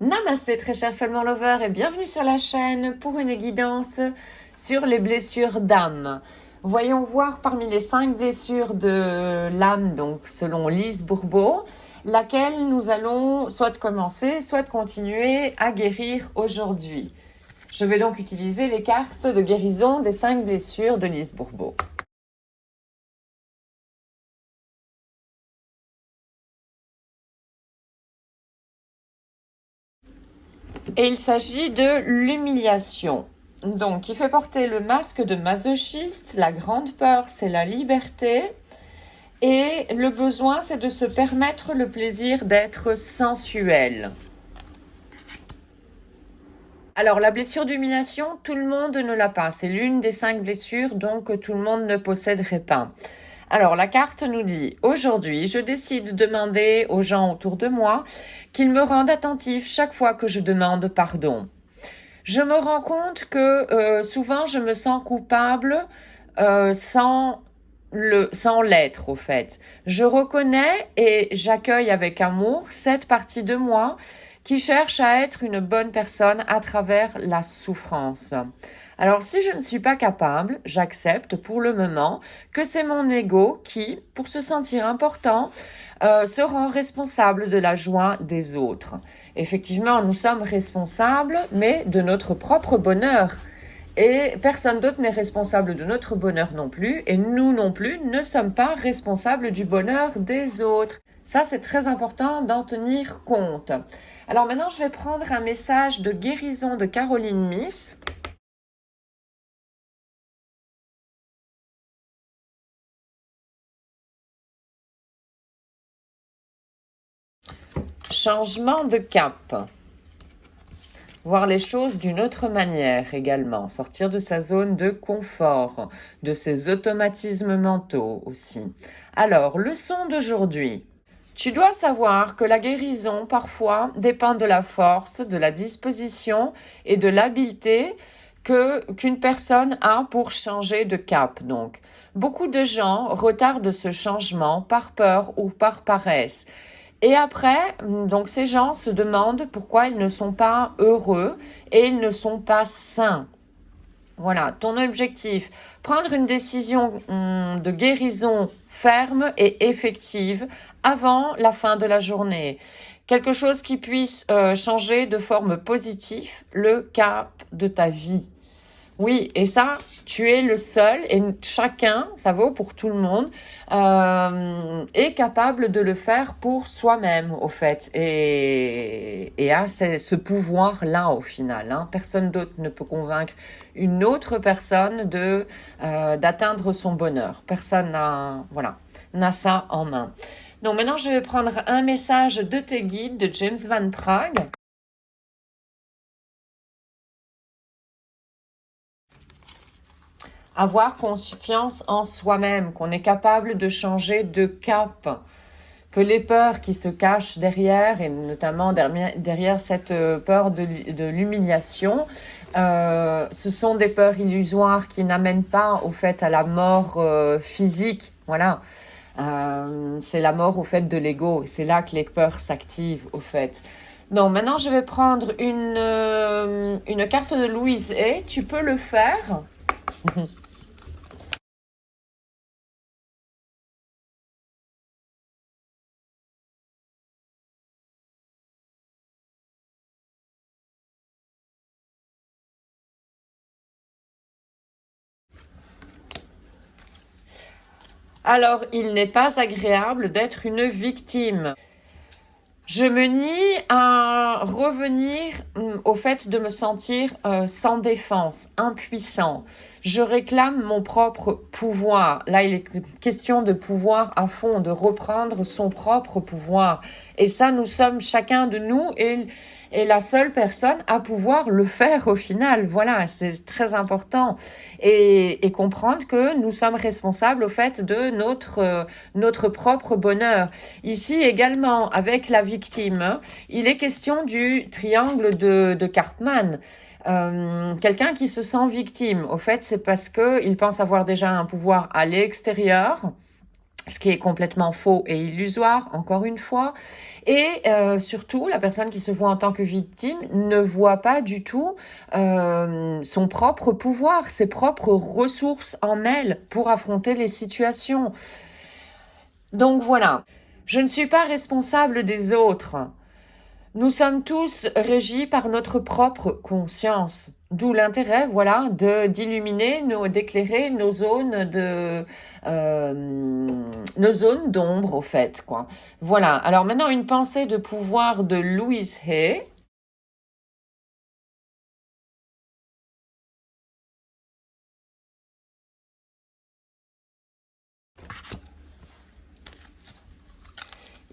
Namasté très cher Fellman Lover et bienvenue sur la chaîne pour une guidance sur les blessures d'âme. Voyons voir parmi les 5 blessures de l'âme, donc selon Lise Bourbeau, laquelle nous allons soit commencer, soit continuer à guérir aujourd'hui. Je vais donc utiliser les cartes de guérison des 5 blessures de Lise Bourbeau. Et il s'agit de l'humiliation. Donc, il fait porter le masque de masochiste. La grande peur, c'est la liberté. Et le besoin, c'est de se permettre le plaisir d'être sensuel. Alors, la blessure d'humiliation, tout le monde ne l'a pas. C'est l'une des 5 blessures, donc tout le monde ne posséderait pas. Alors, la carte nous dit, aujourd'hui, je décide de demander aux gens autour de moi qu'ils me rendent attentif chaque fois que je demande pardon. Je me rends compte que souvent, je me sens coupable sans l'être, au fait. Je reconnais et j'accueille avec amour cette partie de moi qui cherche à être une bonne personne à travers la souffrance. Alors, si je ne suis pas capable, j'accepte pour le moment que c'est mon ego qui, pour se sentir important, se rend responsable de la joie des autres. Effectivement, nous sommes responsables, mais de notre propre bonheur. Et personne d'autre n'est responsable de notre bonheur non plus, et nous non plus ne sommes pas responsables du bonheur des autres. Ça, c'est très important d'en tenir compte. Alors maintenant, je vais prendre un message de guérison de Caroline Miss. Changement de cap. Voir les choses d'une autre manière également, sortir de sa zone de confort, de ses automatismes mentaux aussi. Alors, leçon d'aujourd'hui. Tu dois savoir que la guérison, parfois, dépend de la force, de la disposition et de l'habileté qu'une personne a pour changer de cap. Donc, beaucoup de gens retardent ce changement par peur ou par paresse. Et après, donc ces gens se demandent pourquoi ils ne sont pas heureux et ils ne sont pas sains. Voilà, ton objectif, prendre une décision de guérison ferme et effective avant la fin de la journée. Quelque chose qui puisse changer de forme positive le cap de ta vie. Oui, et ça, tu es le seul, et chacun, ça vaut pour tout le monde, est capable de le faire pour soi-même, au fait, et a ce pouvoir-là, au final. Hein. Personne d'autre ne peut convaincre une autre personne d'atteindre son bonheur. Personne n'a ça en main. Donc maintenant, je vais prendre un message de tes guides de James Van Praagh. Avoir confiance en soi-même, qu'on est capable de changer de cap, que les peurs qui se cachent derrière, et notamment derrière cette peur de l'humiliation, ce sont des peurs illusoires qui n'amènent pas au fait à la mort physique. Voilà. C'est la mort au fait de l'ego. C'est là que les peurs s'activent au fait. Donc maintenant je vais prendre une carte de Louise Hay. Tu peux le faire. Alors, il n'est pas agréable d'être une victime. Je me nie à revenir au fait de me sentir sans défense, impuissant. Je réclame mon propre pouvoir. Là, il est question de pouvoir à fond, de reprendre son propre pouvoir. Et ça, nous sommes chacun de nous et la seule personne à pouvoir le faire au final. Voilà, c'est très important. Et comprendre que nous sommes responsables au fait de notre propre bonheur. Ici également, avec la victime, il est question du triangle de Cartman. Quelqu'un qui se sent victime, au fait, c'est parce qu'il pense avoir déjà un pouvoir à l'extérieur ce qui est complètement faux et illusoire, encore une fois. Et surtout, la personne qui se voit en tant que victime ne voit pas du tout son propre pouvoir, ses propres ressources en elle pour affronter les situations. Donc voilà, je ne suis pas responsable des autres. Nous sommes tous régis par notre propre conscience. D'où l'intérêt, voilà, d'illuminer, d'éclairer nos zones d'ombre, au fait, quoi. Voilà. Alors maintenant, une pensée de pouvoir de Louise Hay.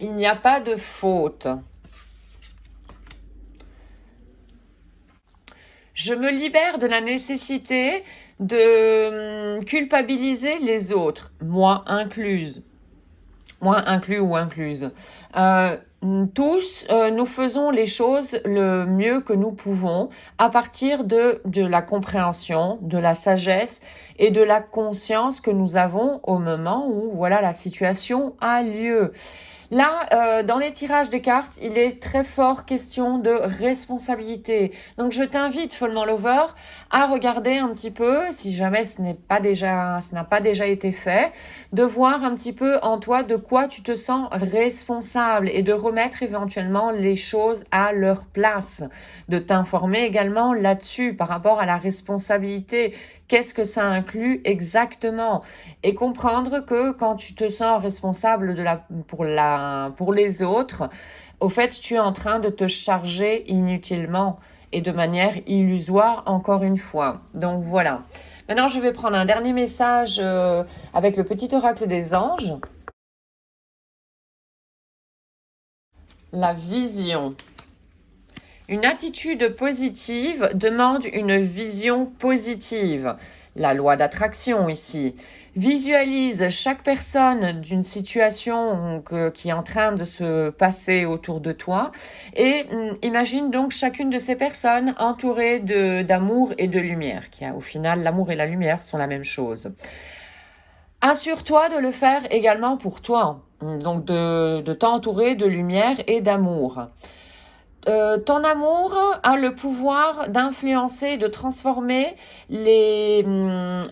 Il n'y a pas de faute. Je me libère de la nécessité de culpabiliser les autres, moi incluse. Moi inclus ou incluse. Tous, nous faisons les choses le mieux que nous pouvons à partir de la compréhension, de la sagesse et de la conscience que nous avons au moment où voilà la situation a lieu. Là, dans les tirages des cartes, il est très fort question de responsabilité. Donc, je t'invite, Follement Lover, à regarder un petit peu, si jamais ce n'a pas déjà été fait, de voir un petit peu en toi de quoi tu te sens responsable et de remettre éventuellement les choses à leur place. De t'informer également là-dessus par rapport à la responsabilité. Qu'est-ce que ça inclut exactement? Et comprendre que quand tu te sens responsable pour les autres, au fait, tu es en train de te charger inutilement et de manière illusoire, encore une fois. Donc voilà. Maintenant, je vais prendre un dernier message avec le petit oracle des anges. La vision. Une attitude positive demande une vision positive. La loi d'attraction ici. Visualise chaque personne d'une situation qui est en train de se passer autour de toi et imagine donc chacune de ces personnes entourées d'amour et de lumière, qui au final l'amour et la lumière sont la même chose. Assure-toi de le faire également pour toi, donc de t'entourer de lumière et d'amour. Ton amour a le pouvoir d'influencer, de transformer les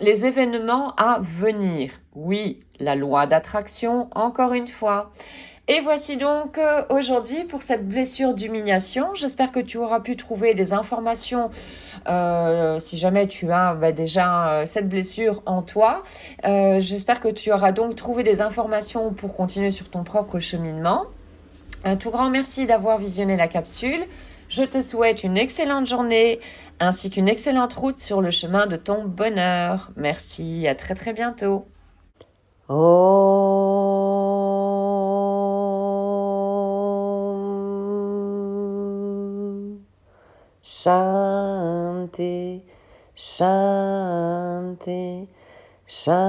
événements à venir. Oui, la loi d'attraction, encore une fois. Et voici donc aujourd'hui pour cette blessure d'humiliation. J'espère que tu auras pu trouver des informations si jamais tu as déjà cette blessure en toi. J'espère que tu auras donc trouvé des informations pour continuer sur ton propre cheminement. Un tout grand merci d'avoir visionné la capsule. Je te souhaite une excellente journée ainsi qu'une excellente route sur le chemin de ton bonheur. Merci, à très très bientôt. Om Shanti Shanti Shanti